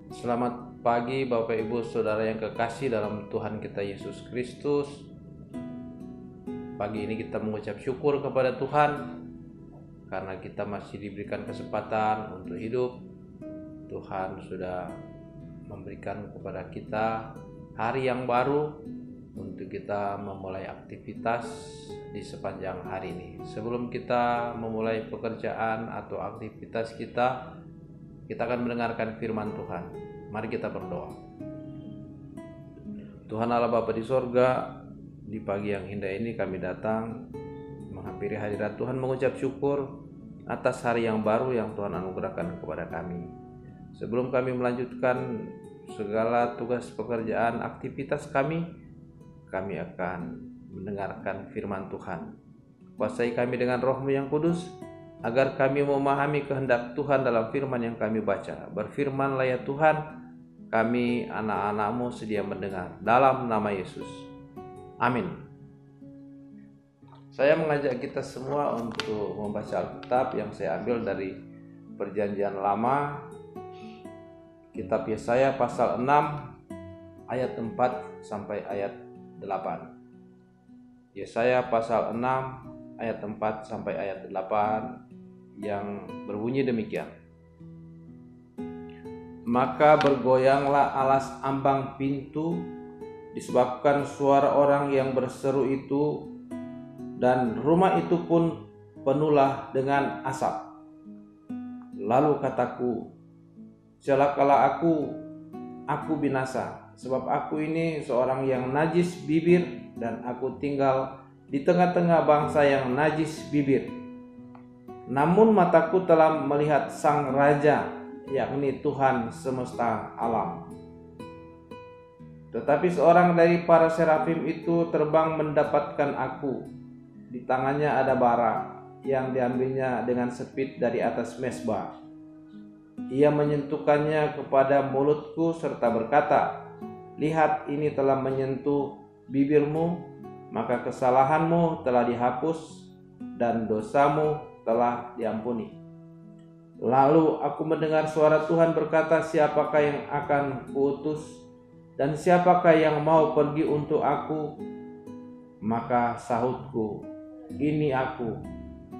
Selamat pagi Bapak Ibu Saudara yang kekasih dalam Tuhan kita Yesus Kristus. Pagi ini kita mengucap syukur kepada Tuhan karena kita masih diberikan kesempatan untuk hidup. Tuhan sudah memberikan kepada kita hari yang baru untuk kita memulai aktivitas di sepanjang hari ini. Sebelum kita memulai pekerjaan atau aktivitas kita akan mendengarkan firman Tuhan. Mari kita berdoa. Tuhan Allah Bapa di sorga, di pagi yang indah ini kami datang menghampiri hadirat Tuhan, mengucap syukur atas hari yang baru yang Tuhan anugerahkan kepada kami. Sebelum kami melanjutkan segala tugas pekerjaan aktivitas kami akan mendengarkan firman Tuhan. Kuasai kami dengan Roh-Mu yang kudus, agar kami memahami kehendak Tuhan dalam firman yang kami baca. Berfirmanlah ya Tuhan, kami anak-anak-Mu sedia mendengar. Dalam nama Yesus. Amin. Saya mengajak kita semua untuk membaca Alkitab yang saya ambil dari Perjanjian Lama, Kitab Yesaya pasal 6 ayat 4 sampai ayat 8. Yesaya pasal 6 ayat 4 sampai ayat 8 yang berbunyi demikian. Maka bergoyanglah alas ambang pintu disebabkan suara orang yang berseru itu, dan rumah itu pun penuhlah dengan asap. Lalu kataku, celakalah aku binasa, sebab aku ini seorang yang najis bibir, dan aku tinggal di tengah-tengah bangsa yang najis bibir. Namun mataku telah melihat Sang Raja, yakni Tuhan semesta alam. Tetapi seorang dari para serafim itu terbang mendapatkan aku. Di tangannya ada bara yang diambilnya dengan sepit dari atas mezbah. Ia menyentuhkannya kepada mulutku serta berkata, lihat, ini telah menyentuh bibirmu, maka kesalahanmu telah dihapus dan dosamu telah diampuni. Lalu aku mendengar suara Tuhan berkata, siapakah yang akan kuutus dan siapakah yang mau pergi untuk aku? Maka sahutku, ini aku,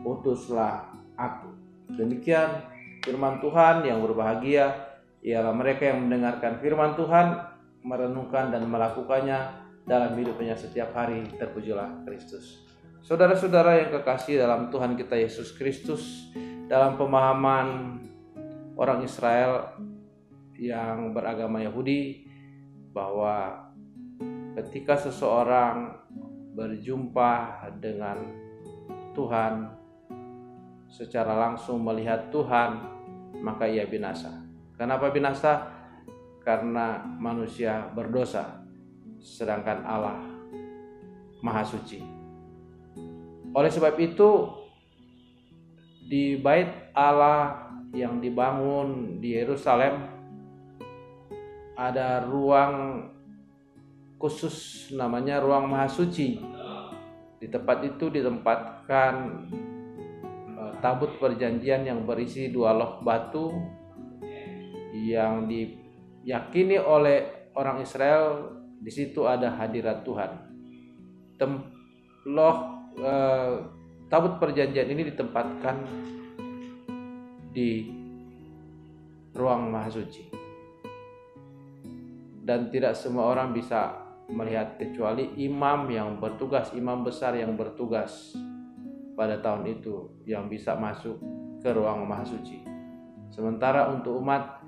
utuslah aku. Demikian firman Tuhan. Yang berbahagia ialah mereka yang mendengarkan firman Tuhan, merenungkan dan melakukannya dalam hidupnya setiap hari. Terpujilah Kristus. Saudara-saudara yang kekasih dalam Tuhan kita Yesus Kristus, dalam pemahaman orang Israel yang beragama Yahudi, bahwa ketika seseorang berjumpa dengan Tuhan, secara langsung melihat Tuhan, maka ia binasa. Kenapa binasa? Karena manusia berdosa, sedangkan Allah Maha Suci. Oleh sebab itu, di bait Allah yang dibangun di Yerusalem ada ruang khusus namanya ruang Maha Suci. Di tempat itu ditempatkan tabut perjanjian yang berisi 2 loh batu yang diyakini oleh orang Israel. Di situ ada hadirat Tuhan. Tabut perjanjian ini ditempatkan di ruang Maha Suci, dan tidak semua orang bisa melihat kecuali imam besar yang bertugas pada tahun itu yang bisa masuk ke ruang Maha Suci. Sementara untuk umat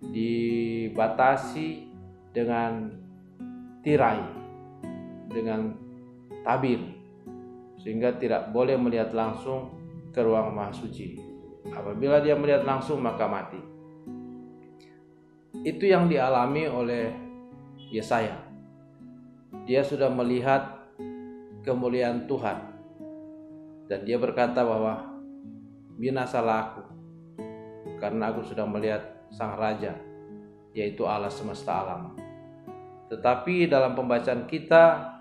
dibatasi dengan tirai, dengan tabir, sehingga tidak boleh melihat langsung ke ruang Maha Suci. Apabila dia melihat langsung maka mati. Itu yang dialami oleh Yesaya. Dia sudah melihat kemuliaan Tuhan, dan dia berkata bahwa binasalah aku, karena aku sudah melihat Sang Raja, yaitu Allah semesta alam. Tetapi dalam pembacaan kita,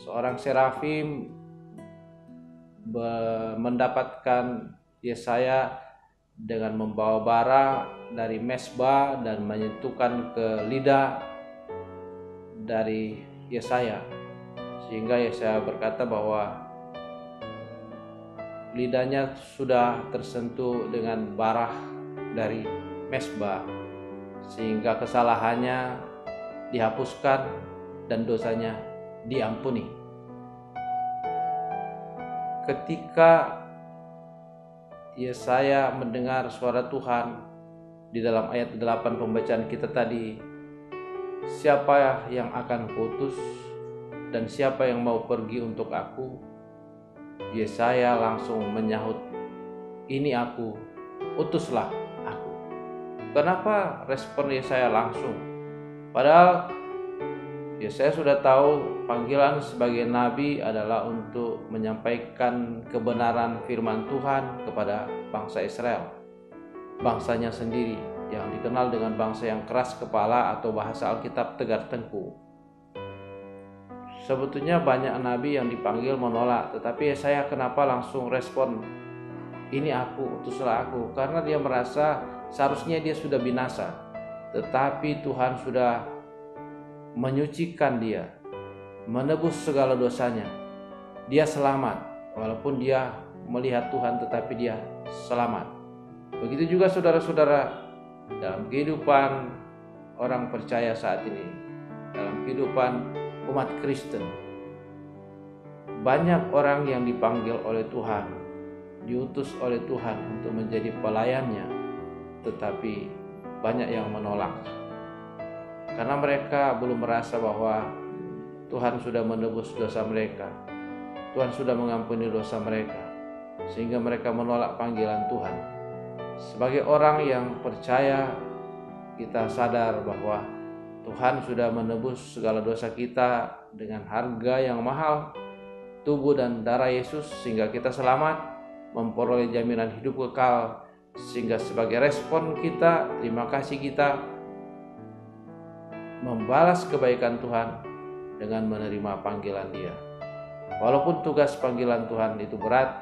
seorang serafim mendapatkan Yesaya dengan membawa bara dari mesbah dan menyentuhkan ke lidah dari Yesaya, sehingga Yesaya berkata bahwa lidahnya sudah tersentuh dengan barah dari mesbah, sehingga kesalahannya dihapuskan dan dosanya diampuni. Ketika Yesaya mendengar suara Tuhan di dalam ayat 8 pembacaan kita tadi, siapa yang akan kuutus dan siapa yang mau pergi untuk aku? Yesaya langsung menyahut, ini aku, utuslah aku. Kenapa respon Yesaya langsung? Padahal Yesaya sudah tahu panggilan sebagai nabi adalah untuk menyampaikan kebenaran firman Tuhan kepada bangsa Israel, bangsanya sendiri yang dikenal dengan bangsa yang keras kepala atau bahasa Alkitab tegar tengkuk. Sebetulnya banyak nabi yang dipanggil menolak, tetapi Yesaya kenapa langsung respon, ini aku, utuslah aku? Karena dia merasa seharusnya dia sudah binasa, tetapi Tuhan sudah menyucikan dia, menebus segala dosanya. Dia selamat, walaupun dia melihat Tuhan tetapi dia selamat. Begitu juga saudara-saudara, dalam kehidupan orang percaya saat ini, dalam kehidupan umat Kristen, banyak orang yang dipanggil oleh Tuhan, diutus oleh Tuhan untuk menjadi pelayannya, tetapi banyak yang menolak karena mereka belum merasa bahwa Tuhan sudah menebus dosa mereka, Tuhan sudah mengampuni dosa mereka, sehingga mereka menolak panggilan Tuhan. Sebagai orang yang percaya, kita sadar bahwa Tuhan sudah menebus segala dosa kita dengan harga yang mahal, tubuh dan darah Yesus, sehingga kita selamat, memperoleh jaminan hidup kekal. Sehingga sebagai respon kita, terima kasih kita, membalas kebaikan Tuhan dengan menerima panggilan Dia. Walaupun tugas panggilan Tuhan itu berat,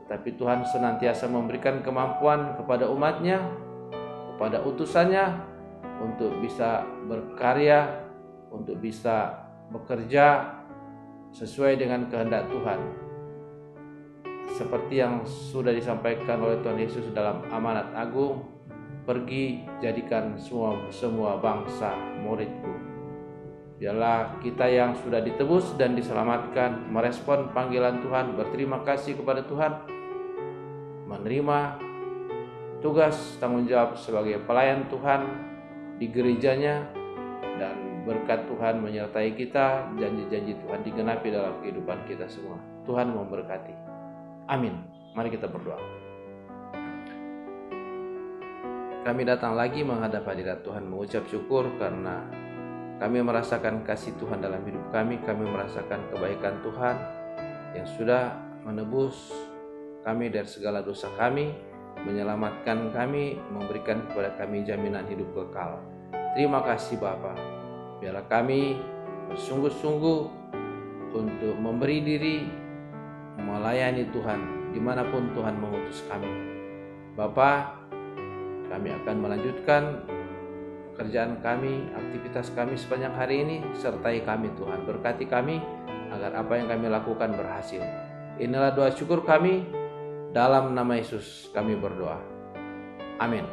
tetapi Tuhan senantiasa memberikan kemampuan kepada umatnya, kepada utusannya, untuk bisa berkarya, untuk bisa bekerja sesuai dengan kehendak Tuhan. Seperti yang sudah disampaikan oleh Tuhan Yesus dalam amanat agung, pergi jadikan semua bangsa muridku. Biarlah kita yang sudah ditebus dan diselamatkan merespon panggilan Tuhan, berterima kasih kepada Tuhan, menerima tugas tanggung jawab sebagai pelayan Tuhan di gerejanya, dan berkat Tuhan menyertai kita, janji-janji Tuhan digenapi dalam kehidupan kita semua. Tuhan memberkati. Amin. Mari kita berdoa. Kami datang lagi menghadap hadirat Tuhan mengucap syukur karena kami merasakan kasih Tuhan dalam hidup kami. Kami merasakan kebaikan Tuhan yang sudah menebus kami dari segala dosa kami, menyelamatkan kami, memberikan kepada kami jaminan hidup kekal. Terima kasih Bapa. Biarlah kami bersungguh-sungguh untuk memberi diri, melayani Tuhan dimanapun Tuhan mengutus kami. Bapa, kami akan melanjutkan pekerjaan kami, aktivitas kami sepanjang hari ini. Sertai kami Tuhan, berkati kami agar apa yang kami lakukan berhasil. Inilah doa syukur kami, dalam nama Yesus kami berdoa. Amin.